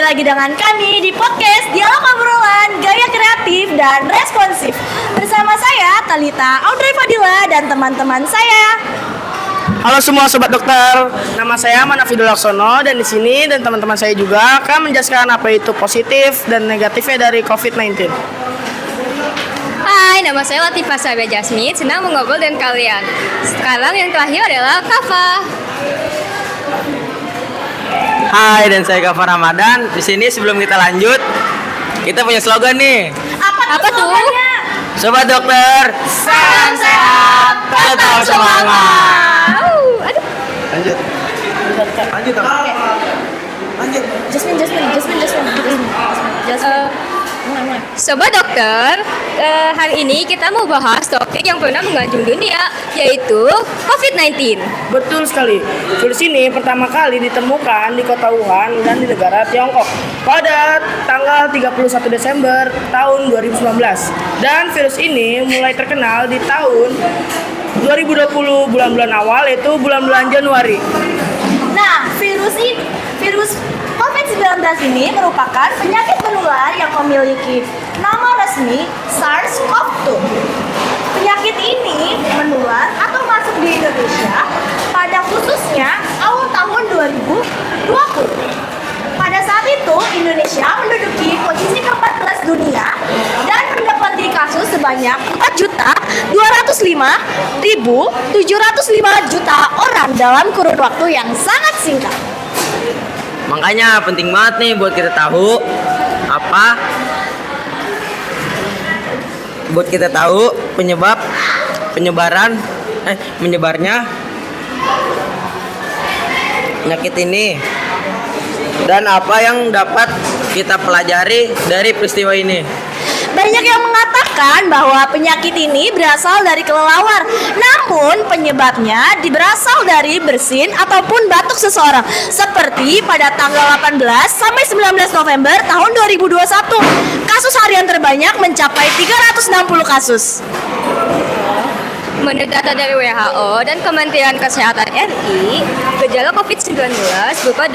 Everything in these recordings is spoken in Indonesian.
lagi dengan kami di podcast Dialog Obrolan Gaya Kreatif dan Responsif. Bersama saya Talita Audrey Fadila dan teman-teman saya. Halo semua sobat dokter, nama saya Manafidul Laksono dan di sini dan teman-teman saya juga akan menjelaskan apa itu positif dan negatifnya dari COVID-19. Hai, nama saya Latifah Sabia Jasmine, senang mengobrol dengan kalian. Sekarang yang terakhir adalah Kafa. Hai, dan saya Kafa Ramadan. Di sini sebelum kita lanjut, kita punya slogan nih. Apa tuh? slogannya? Sobat dokter, Salam sehat, tetap semangat. lanjut. Lanjut dong. Lanjut. Jasmine. Mulai. Sobat dokter, hari ini kita mau bahas topik yang pernah mengganjung dunia, yaitu COVID-19. Betul sekali, virus ini pertama kali ditemukan di kota Wuhan dan di negara Tiongkok pada tanggal 31 Desember tahun 2019. Dan virus ini mulai terkenal di tahun 2020 bulan-bulan awal, yaitu bulan-bulan Januari. Nah, virus COVID-19 ini merupakan penyakit menular yang memiliki nama resmi SARS-CoV-2. Penyakit ini menular atau masuk di Indonesia pada khususnya awal tahun 2020. Pada saat itu, Indonesia menduduki posisi ke-14 dunia dan mendapati kasus sebanyak 4.205.705 juta orang dalam kurun waktu yang sangat singkat. Makanya penting banget nih buat kita tahu menyebarnya penyakit ini dan apa yang dapat kita pelajari dari peristiwa ini. Banyak yang mengatakan bahwa penyakit ini berasal dari kelelawar, namun penyebabnya berasal dari bersin ataupun batuk seseorang, seperti pada tanggal 18 sampai 19 November tahun 2021. Kasus harian terbanyak mencapai 360 kasus. Menurut data dari WHO dan Kementerian Kesehatan RI, gejala COVID-19 berupa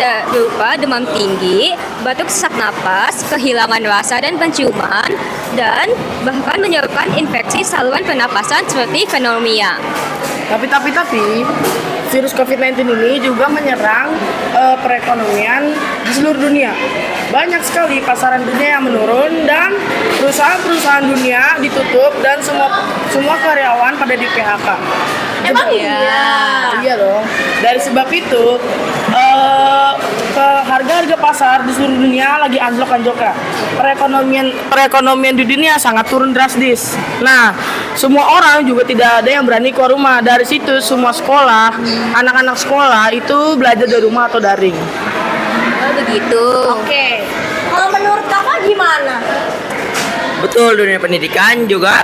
demam tinggi, batuk sesak napas, kehilangan rasa dan penciuman, dan bahkan menyebabkan infeksi saluran pernapasan seperti pneumonia. Tapi virus COVID-19 ini juga menyerang perekonomian di seluruh dunia. Banyak sekali pasaran dunia yang menurun dan perusahaan-perusahaan dunia ditutup dan semua karyawan pada di PHK. Emang iya? Iya dong. Dari sebab itu harga-harga pasar di seluruh dunia lagi anjlok-anjloknya. Perekonomian di dunia sangat turun drastis. Nah, semua orang juga tidak ada yang berani keluar rumah. Dari situ semua sekolah, anak-anak sekolah itu belajar dari rumah atau daring. Oh begitu. Oke. Kalau menurut Kakak gimana? Betul, dunia pendidikan juga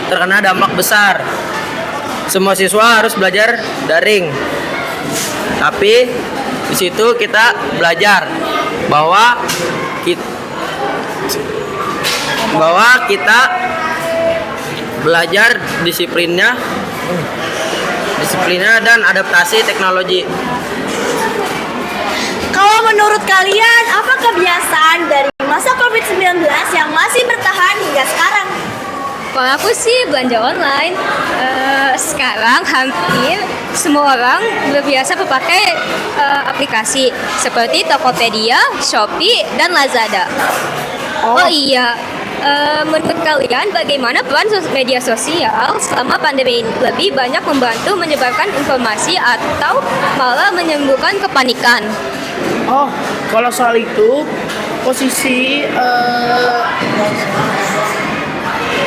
terkena dampak besar. Semua siswa harus belajar daring. Tapi di situ kita belajar bahwa kita belajar disiplinnya dan adaptasi teknologi. Kalau menurut kalian, apa kebiasaan dari masa COVID-19 yang masih bertahan hingga sekarang? Kalau aku sih belanja online. Sekarang hampir semua orang berbiasa memakai aplikasi seperti Tokopedia, Shopee, dan Lazada. Oh iya, menurut kalian bagaimana peran media sosial selama pandemi ini? Lebih banyak membantu menyebarkan informasi atau malah menimbulkan kepanikan? Oh, kalau soal itu posisi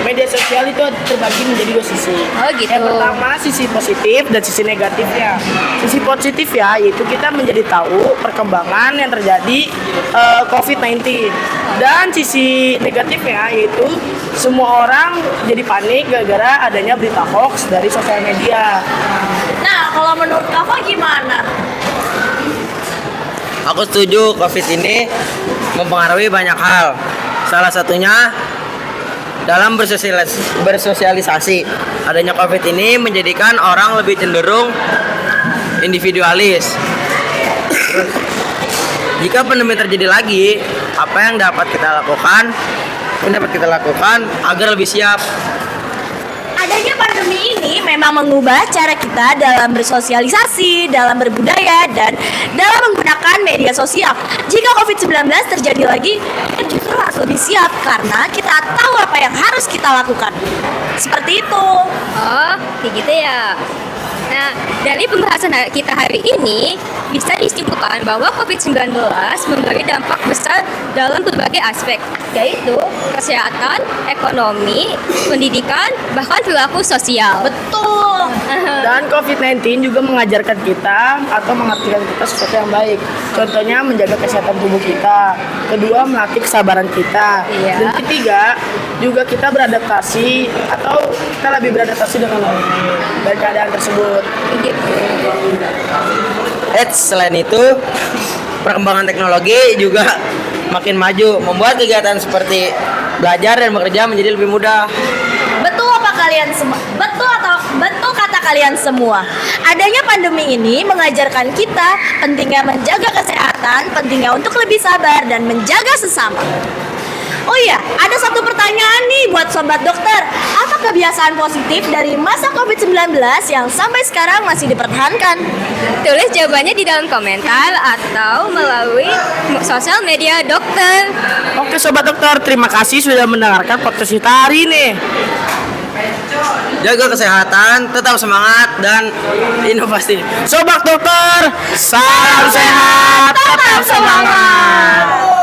media sosial itu terbagi menjadi dua sisi. Oh gitu. Yang pertama sisi positif dan sisi negatifnya. Sisi positif ya, yaitu kita menjadi tahu perkembangan yang terjadi COVID-19. Dan sisi negatifnya yaitu semua orang jadi panik gara-gara adanya berita hoax dari sosial media. Nah, kalau menurut Kakak gimana? Aku setuju, COVID ini mempengaruhi banyak hal. Salah satunya dalam bersosialisasi. Adanya COVID ini menjadikan orang lebih cenderung individualis. Jika pandemi terjadi lagi, apa yang dapat kita lakukan? Yang dapat kita lakukan agar lebih siap. Adanya pandemi ini memang mengubah cara kita dalam bersosialisasi, dalam berbudaya, dan dalam menggunakan media sosial. Jika COVID-19 terjadi lagi, kita justru harus lebih siap karena kita tahu apa yang harus kita lakukan. Seperti itu. Oh, kayak gitu ya. Nah, dari pembahasan kita hari ini, bisa disimpulkan bahwa COVID-19 memberi dampak besar dalam berbagai aspek, yaitu kesehatan, ekonomi, pendidikan, bahkan perilaku sosial. Betul. Dan COVID-19 juga mengajarkan kita atau mengartikan kita sesuatu yang baik. Contohnya menjaga kesehatan tubuh kita. Kedua, melatih kesabaran kita. Iya. Dan ketiga, juga kita beradaptasi atau kita lebih beradaptasi dengan dari keadaan tersebut. Selain itu, perkembangan teknologi juga makin maju, membuat kegiatan seperti belajar dan bekerja menjadi lebih mudah. Betul apa kalian semua? Betul kata kalian semua. Adanya pandemi ini mengajarkan kita pentingnya menjaga kesehatan, pentingnya untuk lebih sabar dan menjaga sesama. Oh iya, ada satu pertanyaan nih buat sobat dokter. Apa kebiasaan positif dari masa COVID-19 yang sampai sekarang masih dipertahankan? Tulis jawabannya di dalam komentar atau melalui sosial media dokter. Oke sobat dokter, terima kasih sudah mendengarkan podcast kita hari ini. Jaga kesehatan, tetap semangat dan inovasi. Sobat dokter, salam sehat, tetap semangat.